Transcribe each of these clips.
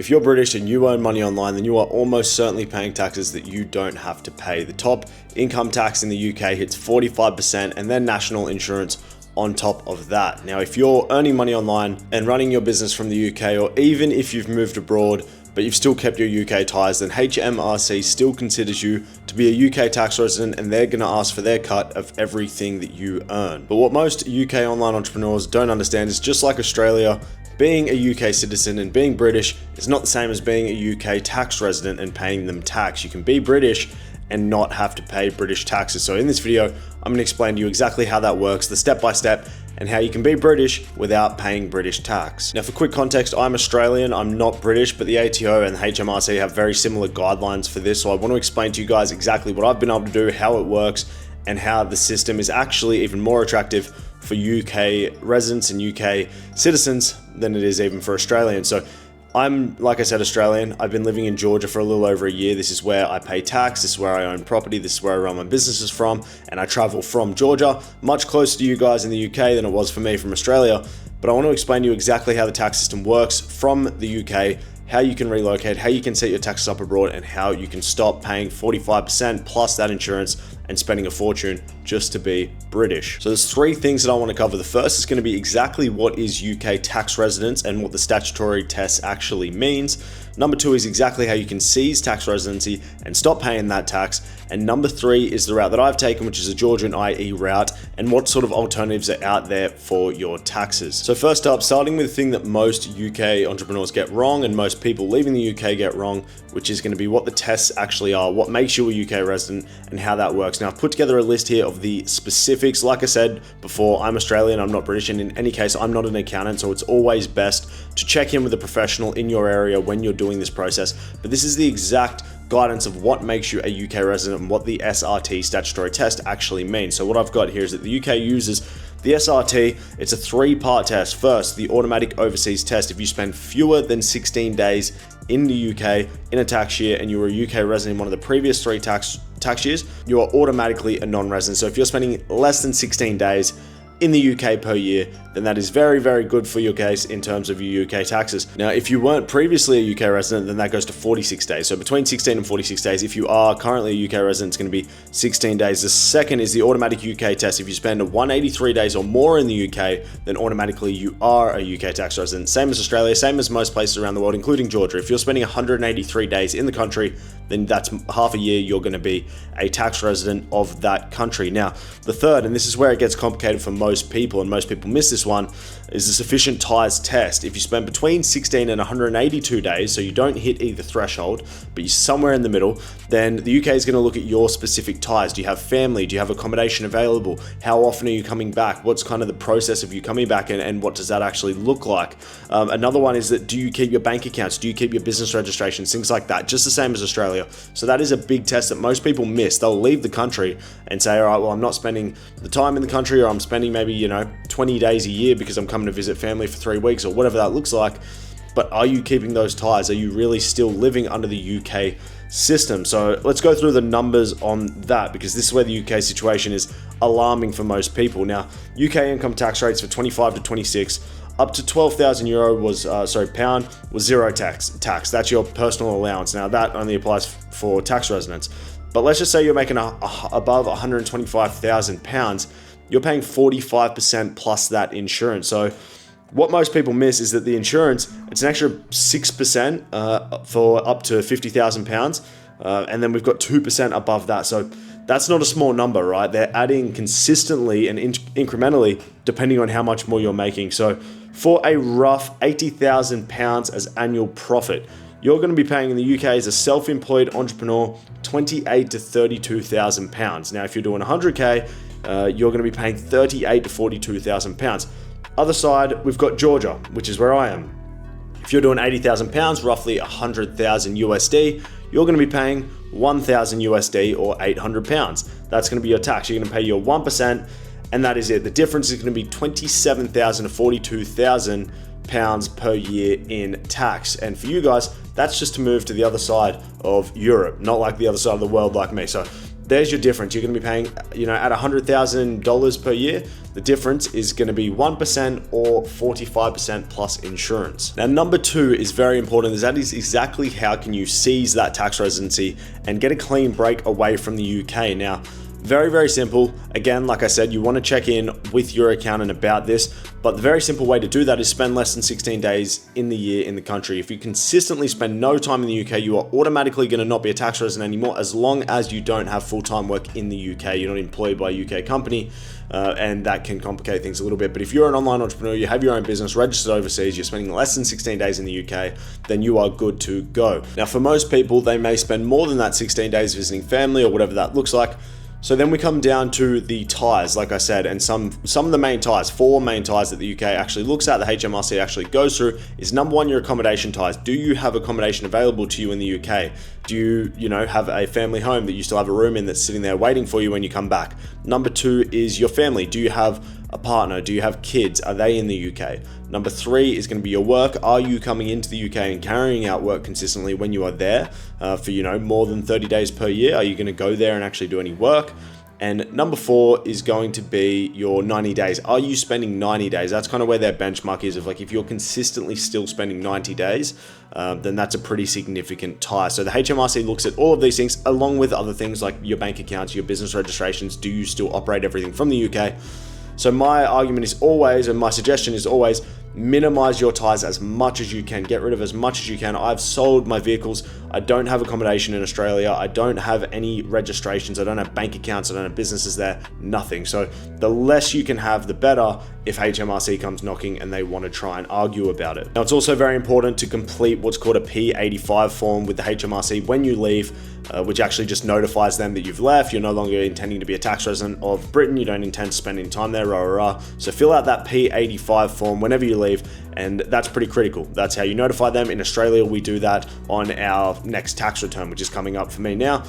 If you're British and you earn money online, then you are almost certainly paying taxes that you don't have to pay. The top income tax in the UK hits 45% and then national insurance on top of that. Now, if you're earning money online and running your business from the UK, or even if you've moved abroad, but you've still kept your UK ties, then HMRC still considers you to be a UK tax resident and they're going to ask for their cut of everything that you earn. But what most UK online entrepreneurs don't understand is just like Australia, being a UK citizen and being British is not the same as being a UK tax resident and paying them tax. You can be British and not have to pay British taxes. So in this video, I'm going to explain to you exactly how that works, the step-by-step, and how you can be British without paying British tax. Now, for quick context, I'm Australian, I'm not British, but the ATO and the HMRC have very similar guidelines for this. So I want to explain to you guys exactly what I've been able to do, how it works, and how the system is actually even more attractive for UK residents and UK citizens than it is even for Australians. So I'm, like I said, Australian. I've been living in Georgia for a little over a year. This is where I pay tax. This is where I own property. This is where I run my businesses from. And I travel from Georgia, much closer to you guys in the UK than it was for me from Australia. But I want to explain to you exactly how the tax system works from the UK, how you can relocate, how you can set your taxes up abroad, and how you can stop paying 45% plus that insurance and spending a fortune just to be British. So there's three things that I want to cover. The first is going to be exactly what is UK tax residence and what the statutory test actually means. Number two is exactly how you can seize tax residency and stop paying that tax. And number three is the route that I've taken, which is a Georgian IE route, and what sort of alternatives are out there for your taxes. So first up, starting with the thing that most UK entrepreneurs get wrong and most people leaving the UK get wrong, which is going to be what the tests actually are, what makes you a UK resident, and how that works. Now, I've put together a list here of the specifics. Like I said before, I'm Australian, I'm not British, and in any case, I'm not an accountant, so it's always best to check in with a professional in your area when you're doing this process. But this is the exact guidance of what makes you a UK resident and what the SRT statutory test actually means. So what I've got here is that the UK uses the SRT. It's a three-part test. First, the automatic overseas test. If you spend fewer than 16 days in the UK in a tax year and you were a UK resident in one of the previous three tax years, you are automatically a non-resident. So if you're spending less than 16 days in the UK per year, then that is very, very good for your case in terms of your UK taxes. Now, if you weren't previously a UK resident, then that goes to 46 days. So between 16 and 46 days, if you are currently a UK resident, it's going to be 16 days. The second is the automatic UK test. If you spend 183 days or more in the UK, then automatically you are a UK tax resident. Same as Australia, same as most places around the world, including Georgia. If you're spending 183 days in the country, then that's half a year you're going to be a tax resident of that country. Now, the third, and this is where it gets complicated for most people, and most people miss this one, is the sufficient ties test. If you spend between 16 and 182 days, so you don't hit either threshold, but you're somewhere in the middle, then the UK is going to look at your specific ties. Do you have family? Do you have accommodation available? How often are you coming back? What's kind of the process of you coming back, and what does that actually look like? Another one is that, do you keep your bank accounts? Do you keep your business registrations? Things like that, just the same as Australia. So that is a big test that most people miss. They'll leave the country and say, all right, well, I'm not spending the time in the country, or I'm spending maybe, 20 days a year because I'm coming to visit family for 3 weeks, or whatever that looks like. But are you keeping those ties? Are you really still living under the UK system? So let's go through the numbers on that, because this is where the UK situation is alarming for most people. Now, UK income tax rates for 25 to 26, up to 12,000 euro pound was zero tax. That's your personal allowance. Now, that only applies for tax residents. But let's just say you're making above 125,000 pounds, you're paying 45% plus that insurance. So what most people miss is that the insurance, it's an extra 6% for up to 50,000 pounds. And then we've got 2% above that. So that's not a small number, right? They're adding consistently and incrementally depending on how much more you're making. So for a rough 80,000 pounds as annual profit, you're going to be paying in the UK as a self-employed entrepreneur 28 to 32,000 pounds. Now, if you're doing 100K, you're going to be paying 38 to 42,000 pounds. Other side, we've got Georgia, which is where I am. If you're doing 80,000 pounds, roughly 100,000 USD, you're going to be paying 1,000 USD or 800 pounds. That's going to be your tax. You're going to pay your 1%, and that is it. The difference is going to be 27,000 to 42,000 pounds per year in tax. And for you guys, that's just to move to the other side of Europe, not like the other side of the world like me. So there's your difference. You're going to be paying, at $100,000 per year, the difference is going to be 1% or 45% plus insurance. Now, number 2 is very important, that is exactly how can you seize that tax residency and get a clean break away from the UK. Now, very, very simple. Again, like I said, you want to check in with your accountant about this, but the very simple way to do that is spend less than 16 days in the year in the country. If you consistently spend no time in the UK, you are automatically going to not be a tax resident anymore, as long as you don't have full-time work in the UK. You're not employed by a UK company, and that can complicate things a little bit. But if you're an online entrepreneur, you have your own business, registered overseas, you're spending less than 16 days in the UK, then you are good to go. Now, for most people, they may spend more than that 16 days visiting family or whatever that looks like. So then we come down to the ties, like I said, and some of the main ties, 4 main ties that the UK actually looks at, the HMRC actually goes through, is number 1, your accommodation ties. Do you have accommodation available to you in the UK? Do you have a family home that you still have a room in that's sitting there waiting for you when you come back? Number 2 is your family. Do you have a partner? Do you have kids? Are they in the UK? Number 3 is going to be your work. Are you coming into the UK and carrying out work consistently when you are there for, more than 30 days per year? Are you going to go there and actually do any work? And number 4 is going to be your 90 days. Are you spending 90 days? That's kind of where their benchmark is of like, if you're consistently still spending 90 days, then that's a pretty significant tie. So the HMRC looks at all of these things along with other things like your bank accounts, your business registrations. Do you still operate everything from the UK? So my argument is always, and my suggestion is always, minimize your ties as much as you can. Get rid of as much as you can. I've sold my vehicles. I don't have accommodation in Australia. I don't have any registrations. I don't have bank accounts. I don't have businesses there. Nothing. So the less you can have, the better if HMRC comes knocking and they want to try and argue about it. Now, it's also very important to complete what's called a P85 form with the HMRC when you leave, which actually just notifies them that you've left. You're no longer intending to be a tax resident of Britain. You don't intend to spend any time there, rah, rah, rah. So fill out that P85 form whenever you leave, and that's pretty critical. That's how you notify them. In Australia, we do that on our next tax return, which is coming up for me now.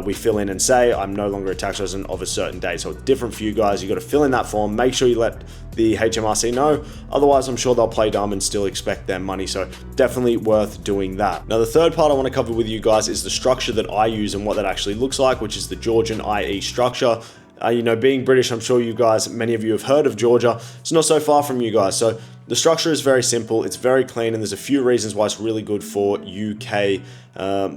We fill in and say, I'm no longer a tax resident of a certain date. So it's different for you guys. You got to fill in that form. Make sure you let the HMRC know. Otherwise, I'm sure they'll play dumb and still expect their money. So definitely worth doing that. Now, the third part I want to cover with you guys is the structure that I use and what that actually looks like, which is the Georgian IE structure. Being British, I'm sure you guys, many of you have heard of Georgia. It's not so far from you guys. So the structure is very simple. It's very clean, and there's a few reasons why it's really good for UK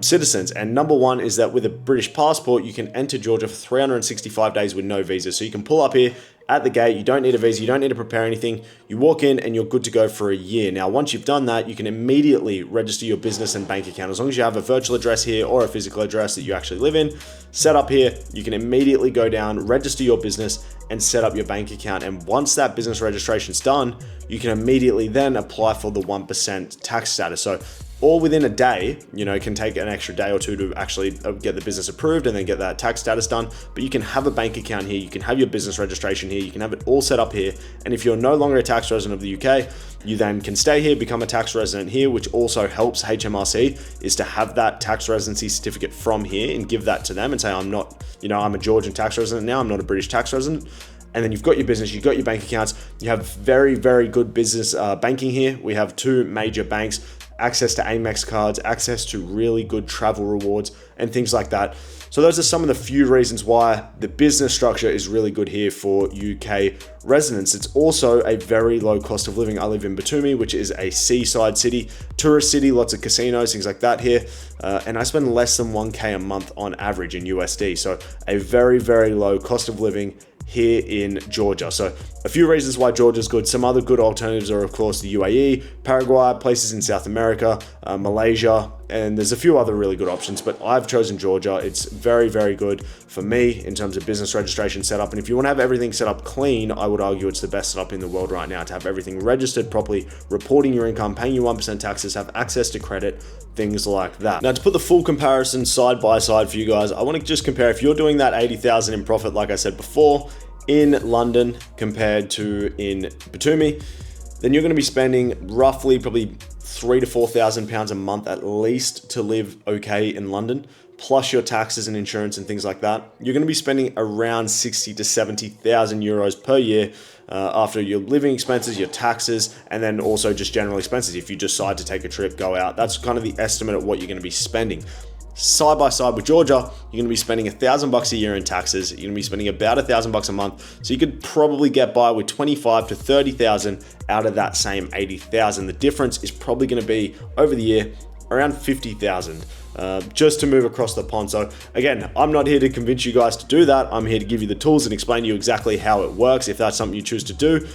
citizens. And number 1 is that with a British passport, you can enter Georgia for 365 days with no visa. So you can pull up here at the gate. You don't need a visa. You don't need to prepare anything. You walk in and you're good to go for a year. Now, once you've done that, you can immediately register your business and bank account. As long as you have a virtual address here or a physical address that you actually live in, set up here, you can immediately go down, register your business, and set up your bank account. And once that business registration is done, you can immediately then apply for the 1% tax status. So all within a day, it can take an extra day or two to actually get the business approved and then get that tax status done. But you can have a bank account here, you can have your business registration here, you can have it all set up here. And if you're no longer a tax resident of the UK, you then can stay here, become a tax resident here, which also helps HMRC, is to have that tax residency certificate from here and give that to them and say, I'm not, I'm a Georgian tax resident now, I'm not a British tax resident. And then you've got your business, you've got your bank accounts, you have very, very good business banking here. We have 2 major banks, access to Amex cards, access to really good travel rewards and things like that. So those are some of the few reasons why the business structure is really good here for UK residents. It's also a very low cost of living. I live in Batumi, which is a seaside city, tourist city, lots of casinos, things like that here. And I spend less than 1K a month on average in USD. So a very, very low cost of living here in Georgia. So a few reasons why Georgia's good. Some other good alternatives are, of course, the UAE, Paraguay, places in South America, Malaysia, and there's a few other really good options, but I've chosen Georgia. It's very, very good for me in terms of business registration setup. And if you want to have everything set up clean, I would argue it's the best setup in the world right now to have everything registered properly, reporting your income, paying your 1% taxes, have access to credit, things like that. Now, to put the full comparison side by side for you guys, I want to just compare if you're doing that 80,000 in profit, like I said before, in London compared to in Batumi, then you're going to be spending roughly probably £3,000 to £4,000 a month at least to live okay in London, plus your taxes and insurance and things like that. You're going to be spending around 60 to 70,000 euros per year after your living expenses, your taxes, and then also just general expenses. If you decide to take a trip, go out, that's kind of the estimate of what you're going to be spending. side by side with Georgia, you're going to be spending $1,000 a year in taxes. You're going to be spending about $1,000 a month. So you could probably get by with 25 to 30,000 out of that same 80,000. The difference is probably going to be over the year around 50,000 just to move across the pond. So again, I'm not here to convince you guys to do that. I'm here to give you the tools and explain to you exactly how it works. If that's something you choose to do,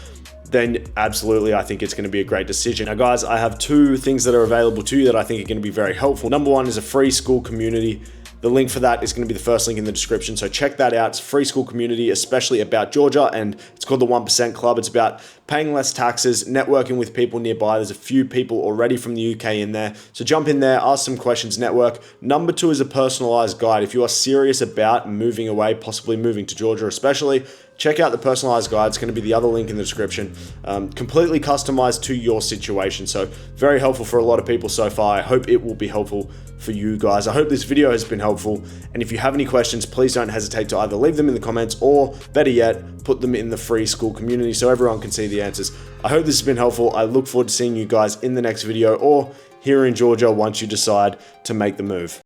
then absolutely, I think it's going to be a great decision. Now guys, I have two things that are available to you that I think are going to be very helpful. Number one is a free school community. The link for that is going to be the first link in the description. So check that out. It's a free school community, especially about Georgia, and it's called the 1% Club. It's about paying less taxes, networking with people nearby. There's a few people already from the UK in there. So jump in there, ask some questions, network. Number two is a personalized guide. If you are serious about moving away, possibly moving to Georgia especially, check out the personalized guide. It's going to be the other link in the description. Completely customized to your situation. So very helpful for a lot of people so far. I hope it will be helpful for you guys. I hope this video has been helpful. And if you have any questions, please don't hesitate to either leave them in the comments or better yet, put them in the free school community so everyone can see the answers. I hope this has been helpful. I look forward to seeing you guys in the next video or here in Georgia once you decide to make the move.